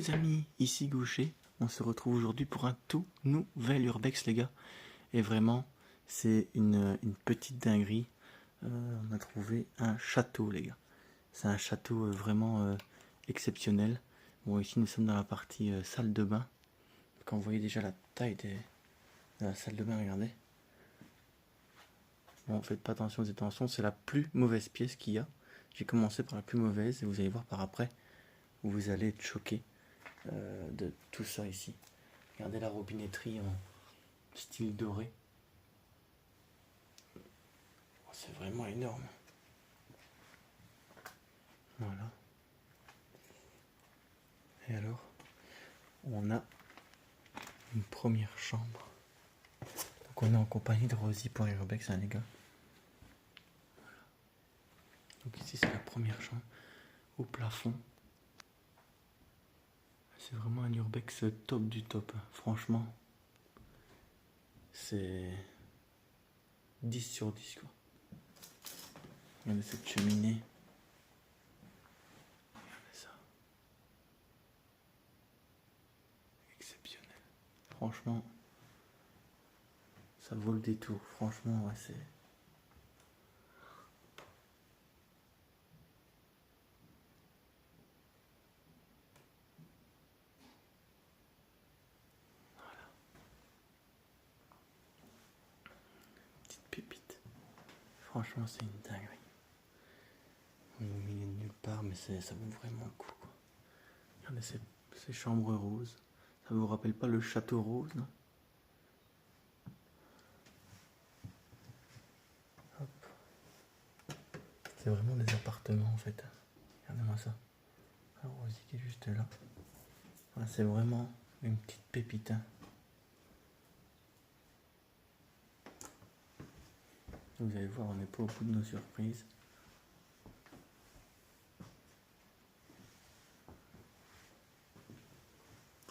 les amis, ici Gaucher, on se retrouve aujourd'hui pour un tout nouvel Urbex les gars. Et vraiment, c'est une petite dinguerie. On a trouvé un château les gars. C'est un château vraiment exceptionnel. Bon, ici nous sommes dans la partie salle de bain. Quand vous voyez déjà la taille de la salle de bain, regardez. Bon, faites pas attention aux intentions, c'est la plus mauvaise pièce qu'il y a. J'ai commencé par la plus mauvaise et vous allez voir par après où vous allez être choqué de tout ça ici. Regardez la robinetterie en style doré. C'est vraiment énorme. Voilà. Et alors, on a une première chambre. Donc on est en compagnie de Rosie pour Urbex, hein, les gars. Voilà. Donc ici c'est la première chambre au plafond. C'est vraiment un Urbex top du top. Franchement, c'est 10 sur 10 quoi. Regardez cette cheminée. Regardez ça. Exceptionnel. Franchement, ça vaut le détour. Franchement, ouais, c'est... Voilà. Petite pépite. Franchement, c'est une dinguerie. On est au milieu de nulle part, mais ça vaut vraiment le coup, quoi. Regardez ces chambres roses. Ça vous rappelle pas le château rose, non? Hop. C'est vraiment des appartements en fait. Regardez-moi ça. La Rosie qui est juste là. Voilà, c'est vraiment une petite pépite. Hein. Vous allez voir, on n'est pas au bout de nos surprises.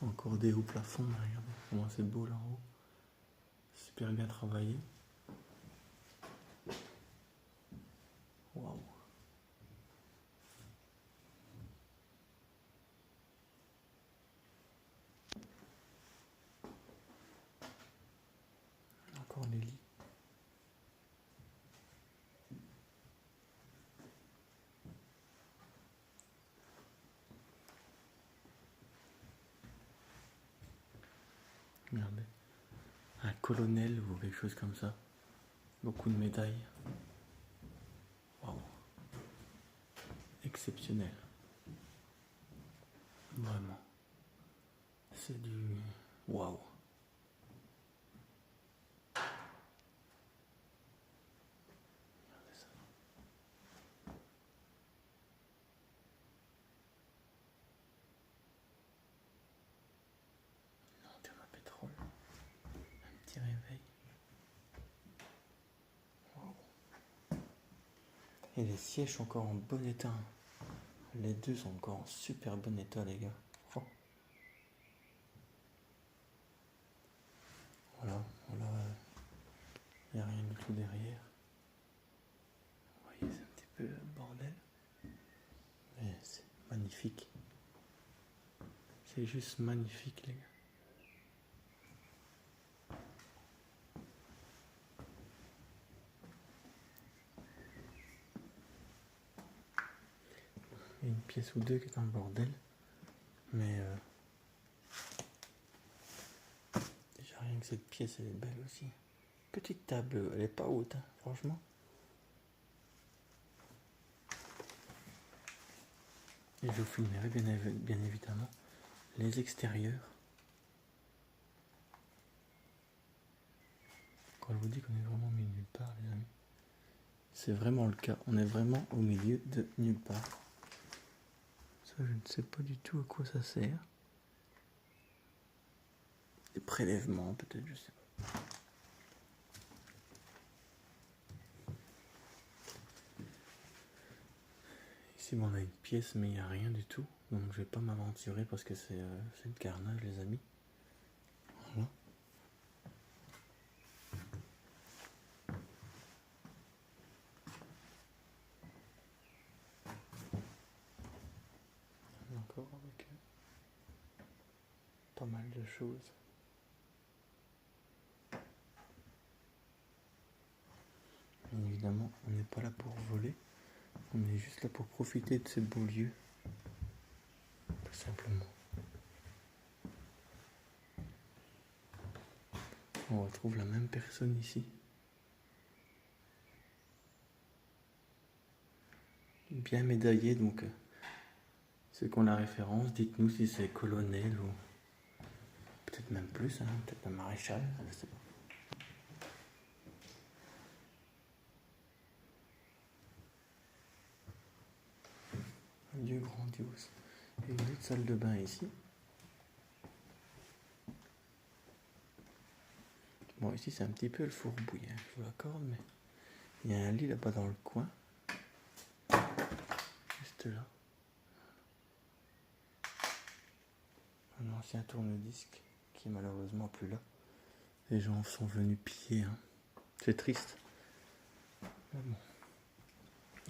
Encore des hauts plafonds, regardez comment c'est beau là-haut. Super bien travaillé. Waouh. Encore les lits. Regardez. Un colonel ou quelque chose comme ça. Beaucoup de médailles. Waouh. Exceptionnel. Vraiment. C'est du... Waouh. Regardez ça. Lanterne à pétrole. Un petit réveil. Waouh. Et les sièges sont encore en bon état. Les deux sont encore en super bon état, les gars. Oh. Voilà, voilà. Il n'y a rien du tout derrière. Vous voyez, c'est un petit peu le bordel. Mais c'est magnifique. C'est juste magnifique, les gars. Il y a une pièce ou deux qui est en bordel. Mais déjà rien que cette pièce, elle est belle aussi. Petite table, elle est pas haute, hein, franchement. Et je vous filmerai bien évidemment les extérieurs. Quand je vous dis qu'on est vraiment au milieu de nulle part, les amis, c'est vraiment le cas. On est vraiment au milieu de nulle part. Ça, je ne sais pas du tout à quoi ça sert. Des prélèvements, peut-être, je sais pas. Ici, on a une pièce, mais il n'y a rien du tout. Donc, je vais pas m'aventurer parce que c'est le carnage, les amis. Voilà. Encore avec eux. pas mal de choses. Bien évidemment, on n'est pas là pour voler, on est juste là pour profiter de ce beau lieu, tout simplement. On retrouve la même personne ici. Bien médaillé, donc ceux qui ont la référence, dites-nous si c'est colonel ou peut-être même plus, hein, peut-être un maréchal, je sais pas. Un lieu grandiose. Et une autre salle de bain ici. Bon, ici c'est un petit peu le fourbouille, hein, je vous l'accorde, mais il y a un lit là-bas dans le coin. Juste là. Un ancien tourne-disque qui est malheureusement plus là. Les gens sont venus piller, hein. C'est triste. Mais bon.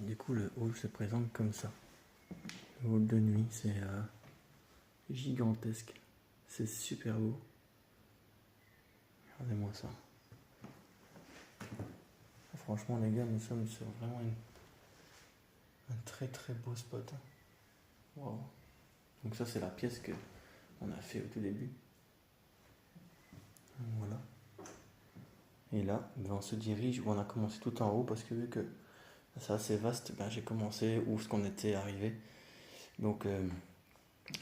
Du coup, le hall se présente comme ça. Le hall de nuit, c'est gigantesque. C'est super beau. Regardez-moi ça. Franchement, les gars, nous sommes sur vraiment un très très beau spot. Wow. Donc ça, c'est la pièce que on a fait au tout début. Voilà. Et là, ben, on se dirige où on a commencé tout en haut parce que vu que c'est assez vaste, ben, j'ai commencé où ce qu'on était arrivé. Donc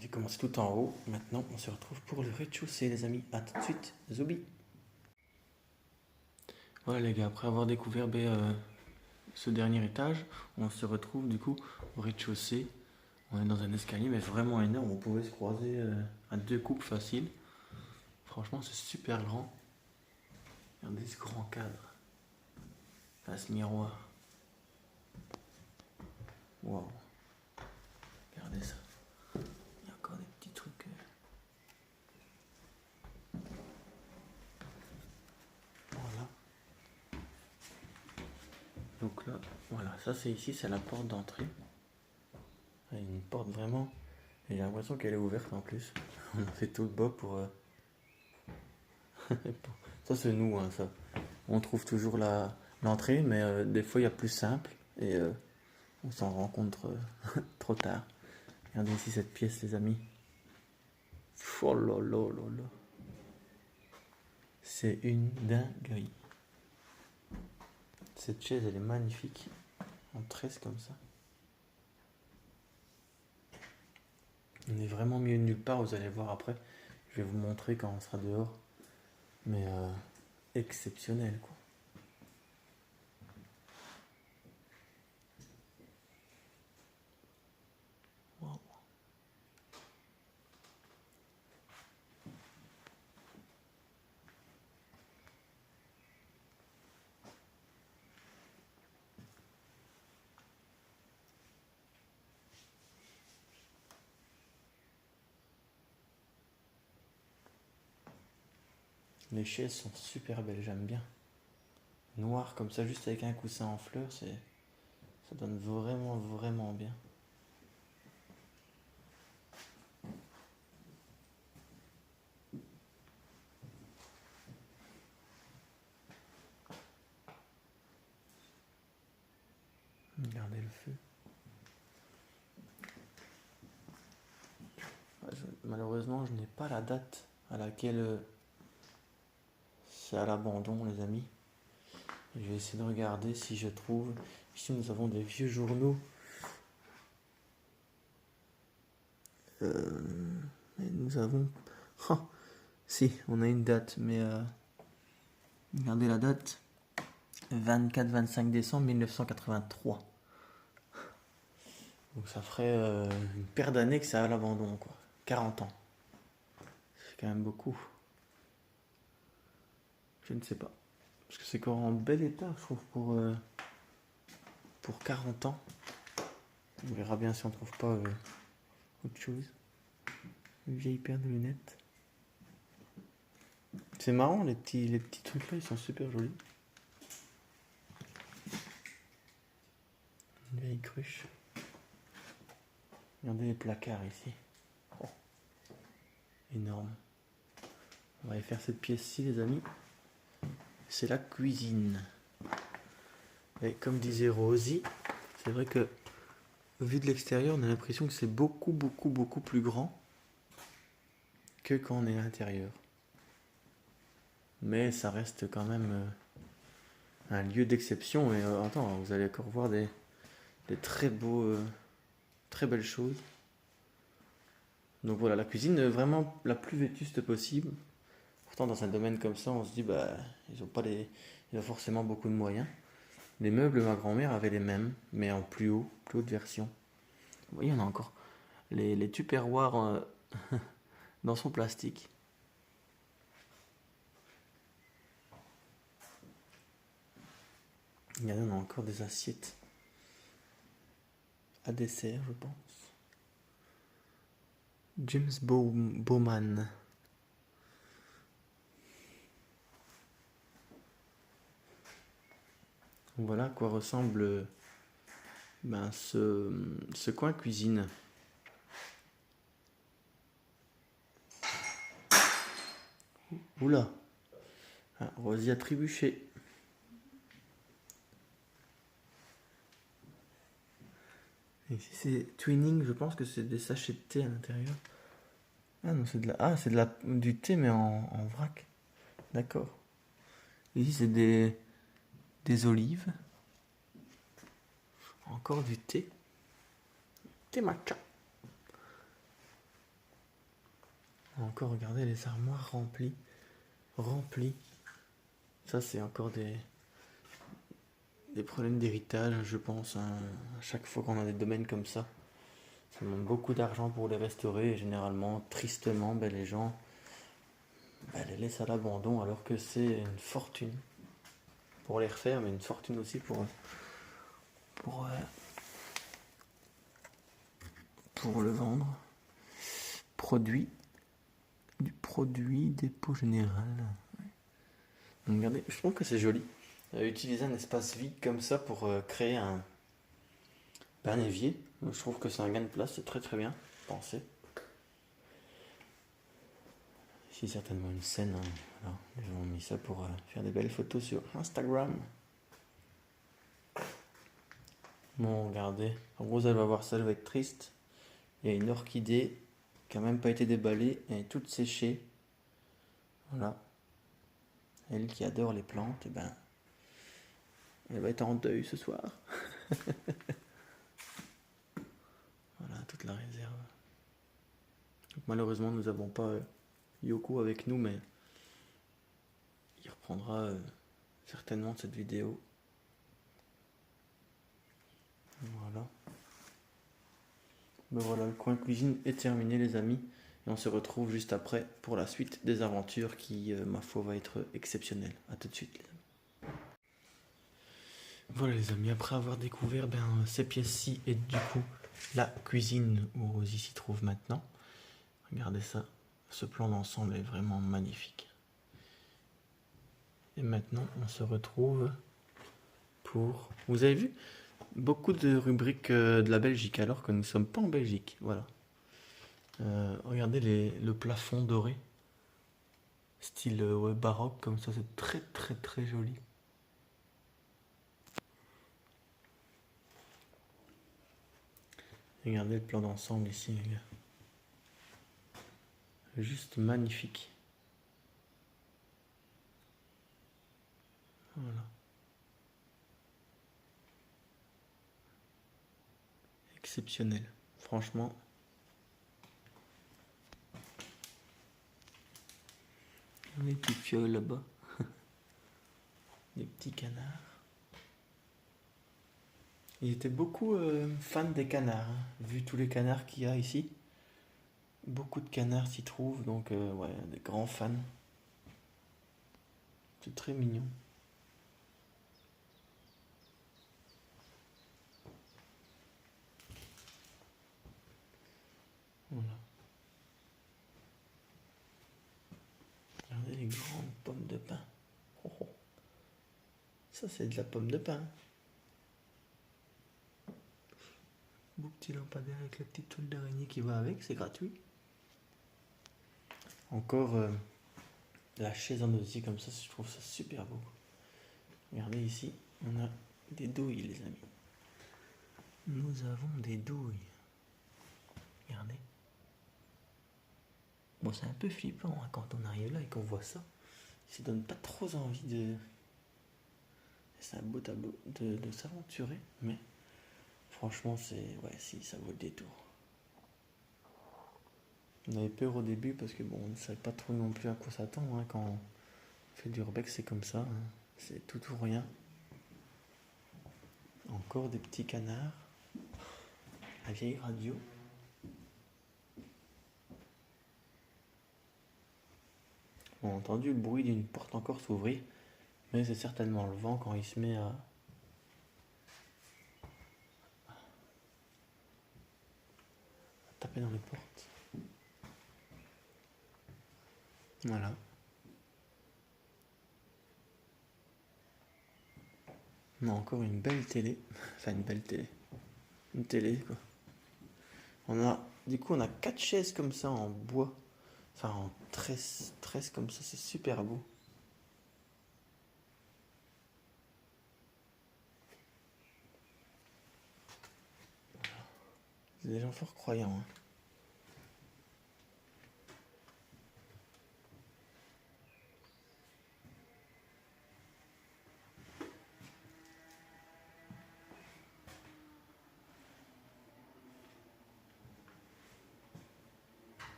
j'ai commencé tout en haut. Maintenant, on se retrouve pour le rez-de-chaussée, les amis. A tout de suite, Zoubi. Voilà les gars, après avoir découvert ce dernier étage, on se retrouve du coup au rez-de-chaussée. On est dans un escalier mais vraiment énorme. On pouvait se croiser à 2 coupes faciles. Franchement, c'est super grand. Regardez ce grand cadre. Enfin, ce miroir. Waouh. Regardez ça. Il y a encore des petits trucs. Voilà. Donc là, voilà, ça c'est ici, c'est la porte d'entrée. Il y a une porte vraiment. Et j'ai l'impression qu'elle est ouverte en plus. On a fait tout le bas pour. Ça c'est nous, hein, ça. On trouve toujours l'entrée, mais des fois il y a plus simple et on s'en rend compte trop tard. Regardez ici cette pièce, les amis. Oh là là là là. C'est une dinguerie. Cette chaise, elle est magnifique. En tresse comme ça. On est vraiment mieux nulle part, vous allez voir après. Je vais vous montrer quand on sera dehors. Mais exceptionnel, quoi. Wow. Les chaises sont super belles, j'aime bien. Noir comme ça, juste avec un coussin en fleurs, ça donne vraiment, vraiment bien. Regardez le feu. Malheureusement, je n'ai pas la date à laquelle c'est à l'abandon, les amis. Je vais essayer de regarder si je trouve. Ici, nous avons des vieux journaux. Et nous avons. Oh, si, on a une date, mais regardez la date. 24-25 décembre 1983. Donc ça ferait une paire d'années que c'est à l'abandon, quoi. 40 ans. C'est quand même beaucoup. Je ne sais pas. Parce que c'est encore en bel état, je trouve, pour 40 ans. On verra bien si on trouve pas autre chose. Une vieille paire de lunettes. C'est marrant, les petits trucs là, ils sont super jolis. Une vieille cruche. Regardez les placards ici. Oh. Énorme. va aller faire cette pièce-ci, les amis. C'est la cuisine. Et comme disait Rosie, c'est vrai que vu de l'extérieur, on a l'impression que c'est beaucoup plus grand que quand on est à l'intérieur. Mais ça reste quand même un lieu d'exception. Et attends, vous allez encore voir des très beaux, très belles choses. Donc voilà, la cuisine vraiment la plus vétuste possible. Pourtant, dans un domaine comme ça, on se dit, bah, ils ont forcément beaucoup de moyens. Les meubles, ma grand-mère avait les mêmes, mais en plus haute version. Vous voyez, on a encore les tupperwares dans son plastique. Regardez, on a encore des assiettes à dessert, je pense. James Bowman. Voilà à quoi ressemble ce coin cuisine. Oula, Rosie a trébuché. Ici c'est twinning, je pense que c'est des sachets de thé à l'intérieur. Ah non, c'est du thé mais en vrac. D'accord. Ici c'est des olives. Encore du thé. Thé matcha. Encore, regardez les armoires remplies. Ça c'est encore des problèmes d'héritage, je pense. À chaque fois qu'on a des domaines comme ça demande beaucoup d'argent pour les restaurer. Et généralement, tristement, les gens les laissent à l'abandon alors que c'est une fortune pour les refaire, mais une fortune aussi pour le vendre. Produit dépôt général. Donc, regardez, je trouve que c'est joli. Utiliser un espace vide comme ça pour créer un évier. Je trouve que c'est un gain de place, c'est très bien pensé. Ici certainement une scène. Voilà. Les gens ont mis ça pour faire des belles photos sur Instagram. Bon, regardez. Rose, elle va voir ça, elle va être triste. Il y a une orchidée qui n'a même pas été déballée, elle est toute séchée. Voilà. Elle qui adore les plantes, elle va être en deuil ce soir. Voilà, toute la réserve. Donc, malheureusement, nous n'avons pas Yoko avec nous, mais il reprendra certainement cette vidéo. Voilà. Voilà, le coin cuisine est terminé, les amis. Et on se retrouve juste après pour la suite des aventures qui, ma foi, va être exceptionnelle. A tout de suite, les amis. Voilà, les amis, après avoir découvert ces pièces-ci et du coup la cuisine où Rosie s'y trouve maintenant. Regardez ça, ce plan d'ensemble est vraiment magnifique. Et maintenant, on se retrouve pour... Vous avez vu ? Beaucoup de rubriques de la Belgique alors que nous ne sommes pas en Belgique. Voilà. Regardez le plafond doré. Style baroque comme ça, c'est très joli. Regardez le plan d'ensemble ici, les gars. Juste magnifique. Voilà. Exceptionnel. Franchement. Des petites fioles là-bas. Des petits canards. Il était beaucoup fan des canards. Vu tous les canards qu'il y a ici. Beaucoup de canards s'y trouvent. Donc ouais, des grands fans. C'est très mignon. Voilà. Regardez les grandes pommes de pin. Oh, oh. Ça c'est de la pomme de pin. Beau petit lampadaire avec la petite toile d'araignée qui va avec, c'est gratuit. Encore la chaise en osier comme ça, je trouve ça super beau. Regardez ici, on a des douilles les amis. Nous avons des douilles. Regardez. Bon, c'est un peu flippant hein, quand on arrive là et qu'on voit ça. Ça donne pas trop envie de... C'est un beau tableau de s'aventurer, mais franchement, c'est... Ouais, si, ça vaut le détour. On avait peur au début parce que bon, on ne savait pas trop non plus à quoi s'attendre hein, quand on fait du urbex, c'est comme ça. Hein. C'est tout ou rien. Encore des petits canards. La vieille radio. On a entendu le bruit d'une porte encore s'ouvrir, mais c'est certainement le vent quand il se met à taper dans les portes. Voilà. On a encore une belle télé. Enfin, une belle télé. Une télé, quoi. Du coup, on a 4 chaises comme ça en bois. Enfin, en tresse comme ça, c'est super beau. C'est des gens fort croyants. Hein.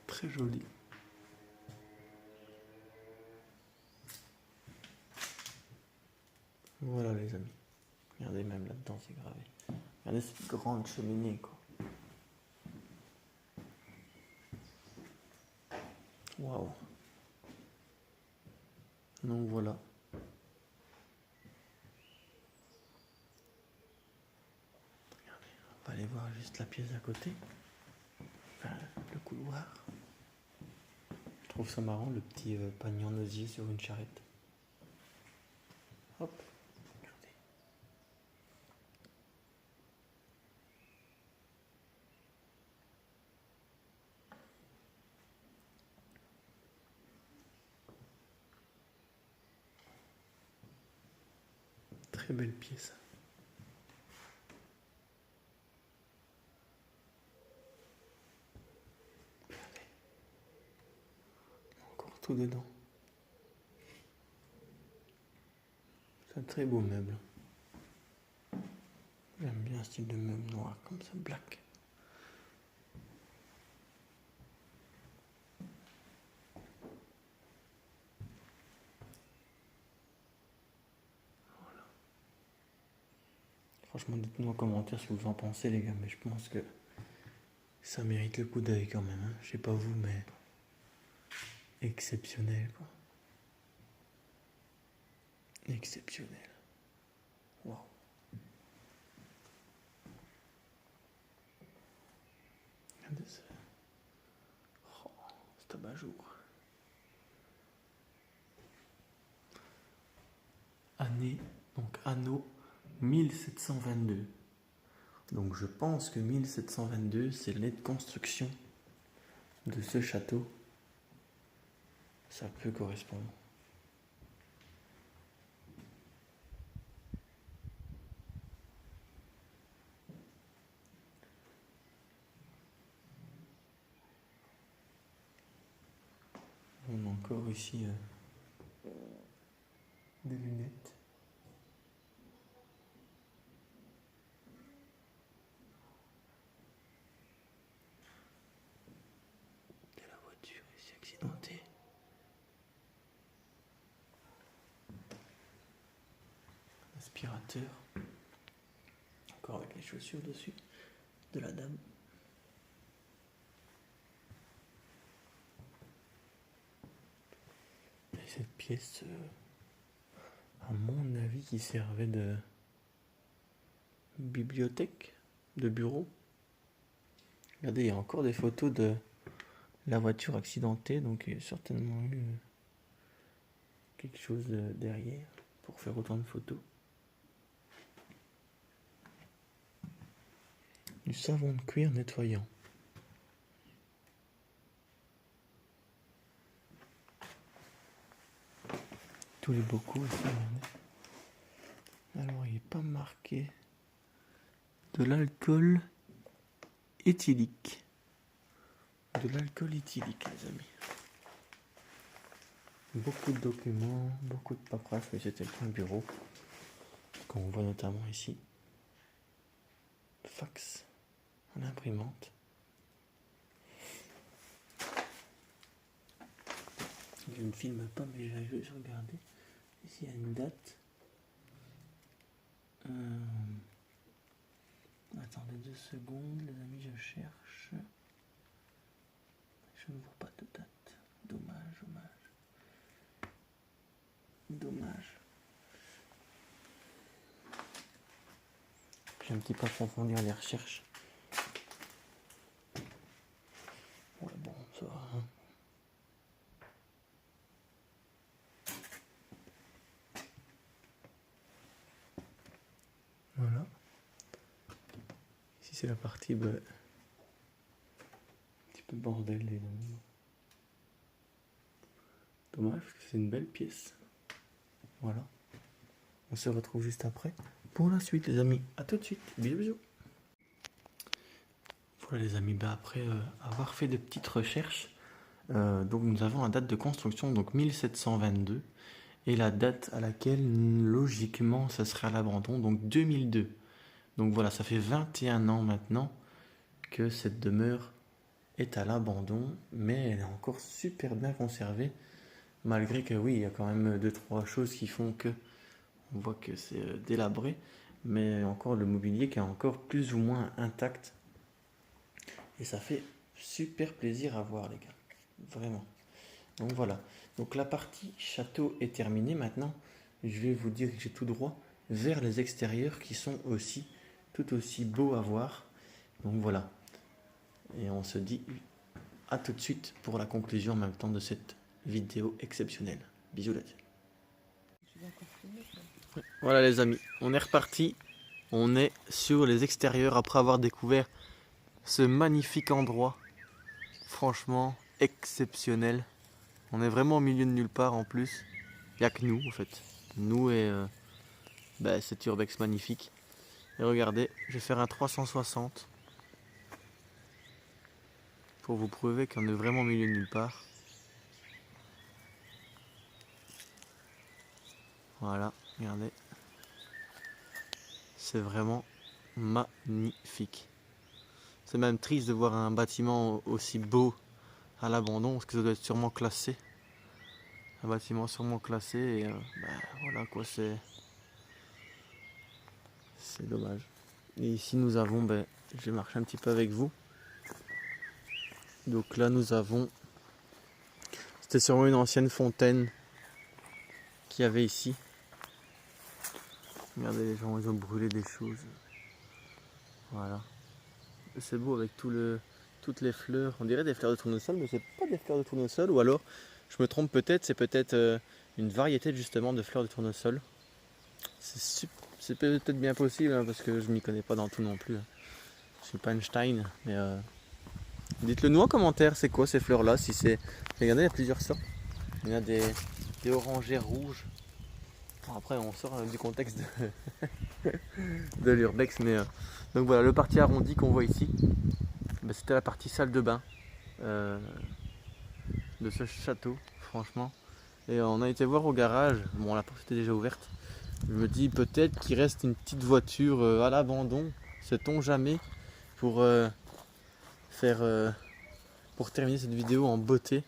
Très joli. Voilà les amis. Regardez même là-dedans, c'est gravé. Regardez cette grande cheminée, quoi. Waouh. Donc voilà. Regardez, on va aller voir juste la pièce à côté. Enfin, le couloir. Je trouve ça marrant, le petit panier en osier sur une charrette. Hop. Regardez. Très belle pièce. Regardez. Encore tout dedans. C'est un très beau meuble. J'aime bien un style de meuble noir comme ça, black. Voilà. Franchement, dites-nous en commentaire ce que vous en pensez les gars, mais je pense que ça mérite le coup d'œil quand même. Hein. Je sais pas vous, mais exceptionnel quoi. Exceptionnel. Waouh. Regardez ça. Oh, c'est abat-jour. Année, donc anneau 1722. Donc je pense que 1722 c'est l'année de construction de ce château. Ça peut correspondre. On a encore ici des lunettes. Il y a la voiture ici accidentée. Aspirateur. Encore avec les chaussures dessus de la dame. Et cette pièce, à mon avis, qui servait de bibliothèque, de bureau. Regardez, il y a encore des photos de la voiture accidentée, donc il y a certainement eu quelque chose derrière pour faire autant de photos. Du savon de cuir nettoyant. tous les bocaux aussi, regardez. Alors il n'est pas marqué de l'alcool éthylique. De l'alcool éthylique, les amis. Beaucoup de documents, beaucoup de paperasse, mais c'était le bureau. Qu'on voit notamment ici. Fax à l'imprimante. Je ne filme pas, mais je vais regarder. Ici il y a une date. Attendez 2 secondes, les amis, je cherche. Je ne vois pas de date. Dommage. J'ai un petit peu approfondir les recherches. Ouais, bon, ça va. Hein. Voilà. Ici, c'est la partie un petit peu bordel, les amis. Dommage, parce que c'est une belle pièce. Voilà. On se retrouve juste après pour la suite, les amis. À tout de suite. Bisous. Voilà, les amis. Après avoir fait de petites recherches, donc nous avons la date de construction, donc 1722, et la date à laquelle, logiquement, ça serait à l'abandon, donc 2002. Donc voilà, ça fait 21 ans maintenant que cette demeure est à l'abandon, mais elle est encore super bien conservée, malgré que oui, il y a quand même 2-3 choses qui font que on voit que c'est délabré, mais encore le mobilier qui est encore plus ou moins intact, et ça fait super plaisir à voir, les gars, vraiment. Donc voilà, donc la partie château est terminée. Maintenant je vais vous diriger tout droit vers les extérieurs qui sont aussi tout aussi beaux à voir. Donc voilà, et on se dit à tout de suite pour la conclusion en même temps de cette vidéo exceptionnelle. Bisous là. Voilà les amis, on est reparti. On est sur les extérieurs après avoir découvert ce magnifique endroit. Franchement exceptionnel. On est vraiment au milieu de nulle part en plus. Il n'y a que nous en fait. Nous et cet urbex magnifique. Et regardez, je vais faire un 360 pour vous prouver qu'on est vraiment au milieu de nulle part. Voilà, regardez. C'est vraiment magnifique. C'est même triste de voir un bâtiment aussi beau à l'abandon, parce que ça doit être sûrement classé. Un bâtiment sûrement classé, et voilà quoi, c'est dommage. Et ici nous avons, je vais marcher un petit peu avec vous. Donc là nous avons, c'était sûrement une ancienne fontaine qu'il y avait ici. Regardez, les gens, ils ont brûlé des choses. Voilà. C'est beau avec toutes les fleurs. On dirait des fleurs de tournesol, mais c'est pas des fleurs de tournesol. Ou alors, je me trompe peut-être, c'est peut-être une variété justement de fleurs de tournesol. C'est peut-être bien possible, hein, parce que je m'y connais pas dans tout non plus. Je suis pas Einstein, mais dites-le nous en commentaire, c'est quoi ces fleurs-là. Si c'est, regardez, il y a plusieurs sortes. Il y a des orangères rouges. Bon, après, on sort du contexte de l'urbex, mais donc voilà, le parti arrondi qu'on voit ici, c'était la partie salle de bain de ce château, franchement. Et on a été voir au garage. Bon, la porte était déjà ouverte. Je me dis peut-être qu'il reste une petite voiture à l'abandon, sait-on jamais, pour pour terminer cette vidéo en beauté.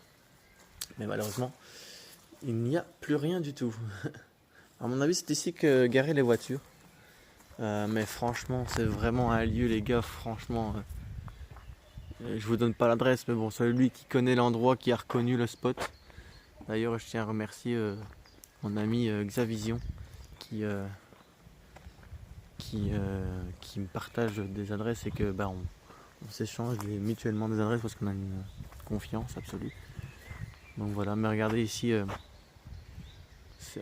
Mais malheureusement, il n'y a plus rien du tout. À mon avis, c'est ici que garaient les voitures. Mais franchement, c'est vraiment un lieu, les gars, franchement. Je vous donne pas l'adresse, mais bon, celui qui connaît l'endroit, qui a reconnu le spot. D'ailleurs, je tiens à remercier mon ami Xavision qui me partage des adresses, et que on s'échange mutuellement des adresses parce qu'on a une confiance absolue. Donc voilà, mais regardez ici,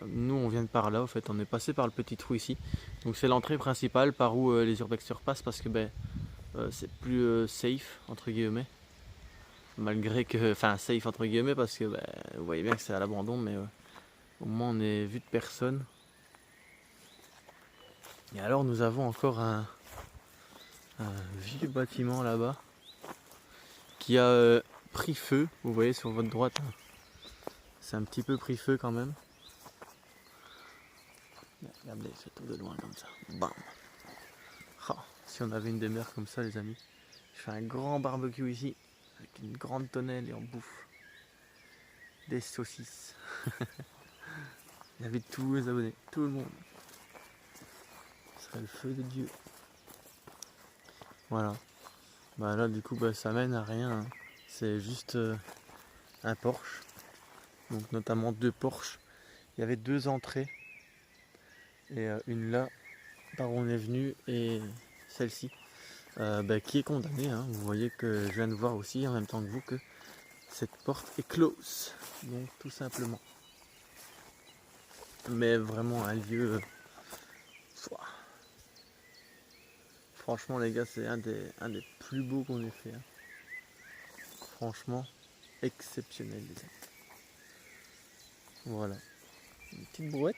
nous on vient de par là, en fait, on est passé par le petit trou ici. Donc c'est l'entrée principale par où les urbexeurs passent, parce que c'est plus safe entre guillemets. Malgré que, enfin safe entre guillemets, parce que vous voyez bien que c'est à l'abandon, mais Au moins on est vu de personne. Et alors nous avons encore un vieux bâtiment là-bas qui a pris feu. Vous voyez sur votre droite, hein. C'est un petit peu pris feu quand même. Regardez, c'est tout de loin comme ça. Bam. Oh, si on avait une demeure comme ça les amis. Je fais un grand barbecue ici avec une grande tonnelle et on bouffe des saucisses. Il y avait tous les abonnés, tout le monde. Ce serait le feu de Dieu. Voilà. Bah là du coup ça mène à rien, hein. C'est juste un porche. Donc notamment 2 porches. Il y avait 2 entrées. Et une là par où on est venu et celle-ci qui est condamnée, hein. Vous voyez que je viens de voir aussi en même temps que vous que cette porte est close. Donc tout simplement. Mais vraiment un lieu. Franchement les gars, c'est un des plus beaux qu'on ait fait, hein. Franchement exceptionnel les amis. Voilà. Une petite brouette.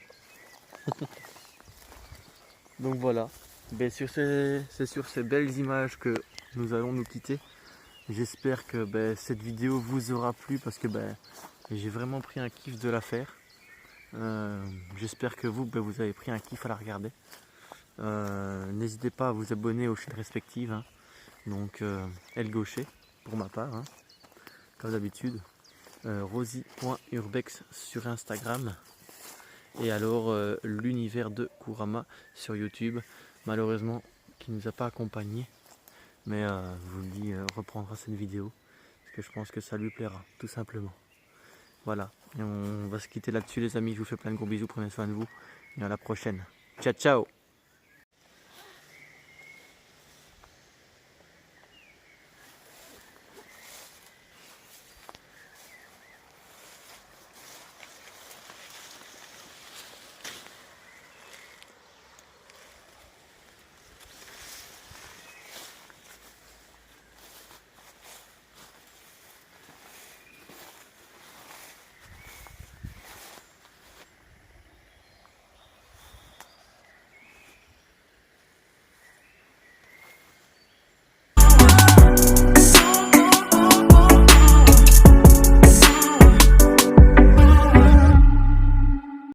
Donc voilà. C'est sur ces belles images que nous allons nous quitter. J'espère que cette vidéo vous aura plu parce que j'ai vraiment pris un kiff de la faire. J'espère que vous avez pris un kiff à la regarder. N'hésitez pas à vous abonner aux chaînes respectives, hein. Donc Elle Gaucher pour ma part, hein, comme d'habitude. Rosie.urbex sur Instagram. Et alors l'univers de Kurama sur YouTube. Malheureusement qui ne nous a pas accompagnés. Mais je vous le dis, reprendra cette vidéo. Parce que je pense que ça lui plaira, tout simplement. Voilà, et on va se quitter là-dessus les amis. Je vous fais plein de gros bisous, prenez soin de vous. Et à la prochaine. Ciao ciao.